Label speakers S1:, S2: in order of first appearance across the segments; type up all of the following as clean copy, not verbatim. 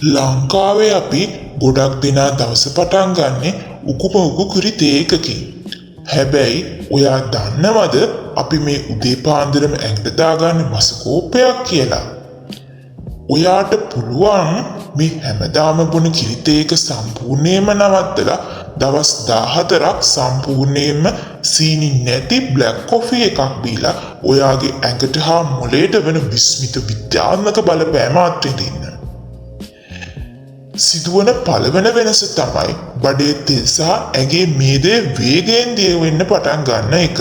S1: ලංකාවේ අපි ගොඩක් දෙනා දවස පටන් ගන්නේ උකුම කුරි තේ එකකින්. හැබැයි ඔයා දන්නවද අපි මේ උදේ පාන්දරම ඇඟට දාගන්න මස කෝප්පයක් කියලා? ඔයාට පුළුවන් මේ හැමදාම බොන කිරි තේ එක සම්පූර්ණයෙන්ම නවත්තලා දවස් 14ක් සම්පූර්ණයෙන්ම සීනි නැති බ්ලැක් කොෆි එකක් බීලා ඔයාගේ ඇඟට හා මොළයට වෙන විස්මිත විද්‍යාත්මක බලපෑම අත්විඳින්න. සිදුවන පළවෙනි වෙනස තමයි බඩේ තෙල් සහ ඇඟේ මේදේ වේගයෙන් දිය වෙන්න පටන් ගන්න එක.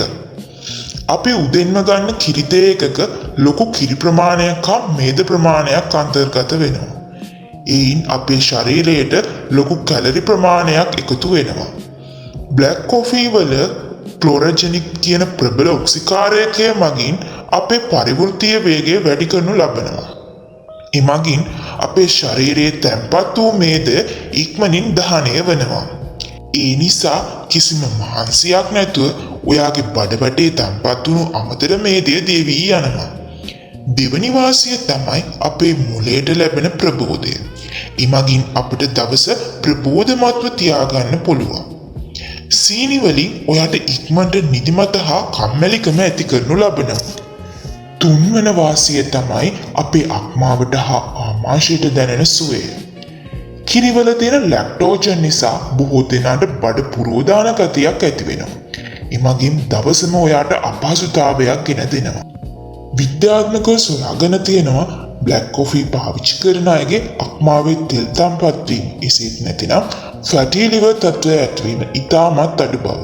S1: අපි උදෙන්ම ගන්න කිරි තේ එකක ලොකු කිරි ප්‍රමාණයක් හා මේද ප්‍රමාණයක් අන්තර්ගත වෙනවා. එයින් අපේ ශරීරයට ලොකු කැලරි ප්‍රමාණයක් එකතු වෙනවා. බ්ලැක් කොෆි වල ක්ලෝරජෙනික් කියන ප්‍රබල ඔක්සිකාරකය මගින් අපේ පරිවෘත්තීය වේගය වැඩි කරනු ලබනවා. එමගින් අපේ ශරීරයේ තැන්පත් වූ මේද ඉක්මනින් දහනය වෙනවා. ඒ නිසා කිසිම මහන්සියක් නැතුව ඔයාගේ බඩවැටේ තැන්පත් වුණු අමතර මේදය දේවී යනවා. දෙවනි වාසිය තමයි අපේ මොළයට ලැබෙන ප්‍රබෝධය. එමගින් අපිට දවස ප්‍රබෝධමත්ව තියාගන්න පුළුවන්. සීනි වලින් ඔයාට ඉක්මනට නිදිමත හා කම්මැලිකම ඇති කරනු ලබනවා. තුන්වන වාසිය තමයි අපේ අක්මාවට හා ආමාශයට දැනෙන සුවය. කිරිවල තියෙන ලැක්ටෝජන් නිසා බොහෝ දෙනාට බඩ පුරෝදාන ගතියක් ඇති වෙනවා. එමගින් දවසම ඔයාට අපහසුතාවයක් ගෙන දෙනවා. විද්‍යාත්මකව සොයාගෙන තියෙනවා බ්ලැක් කොෆි පාවිච්චි කරන අයගේ අක්මාවේ තෙල් තම්පත් වීම එසේත් නැතිනම් ෆැටි ලිවර් තත්ත්වය ඇතිවීම ඉතාමත් අඩු බව.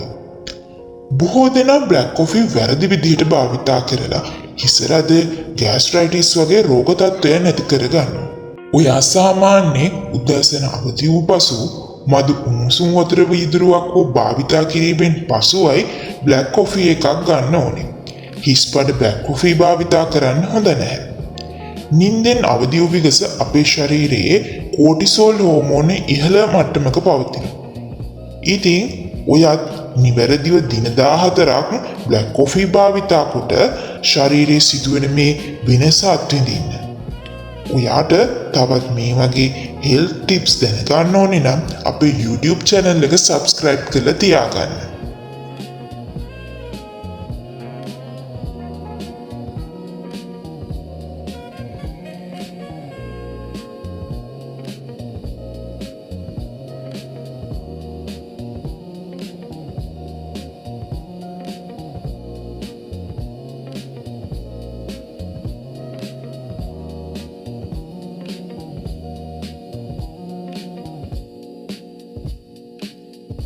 S1: බොහෝ දෙනා බ්ලැක් කොෆි වැරදි විදිහට භාවිතා කරලා හිසරද ගෑස්ට්‍රයිටිස් වගේ රෝග තත්ත්වයන් නැති කරගන්නවා. ඔයා සාමාන්‍යයෙන් උදෑසන අවදි වූ පසු මදු උණුසුම් වතුර වීදුරුවක් හෝ භාවිතා කිරීමෙන් පසුවයි බ්ලැක් කොෆි එකක් ගන්න ඕනේ. හිස්පඩ බ්ලැක් කොෆි භාවිතා කරන්න හොඳ නැහැ. නිින්දෙන් අවදි වූ විගස අපේ ශරීරයේ කෝටිසෝල් හෝමෝන ඉහළ මට්ටමක පවතිනවා. ඉතින් ඔයත් නිවැරදිව දින 14ක් බ්ලැක් කොෆි භාවිතා කොට ශරීරයේ සිදුවෙන මේ වෙනස අත්විඳින්න. ඔයාට තවත් මේ වගේ හෙල්ත් ටිප්ස් දැනගන්න ඕනේ නම් අපේ YouTube channel එක subscribe කරලා තියාගන්න.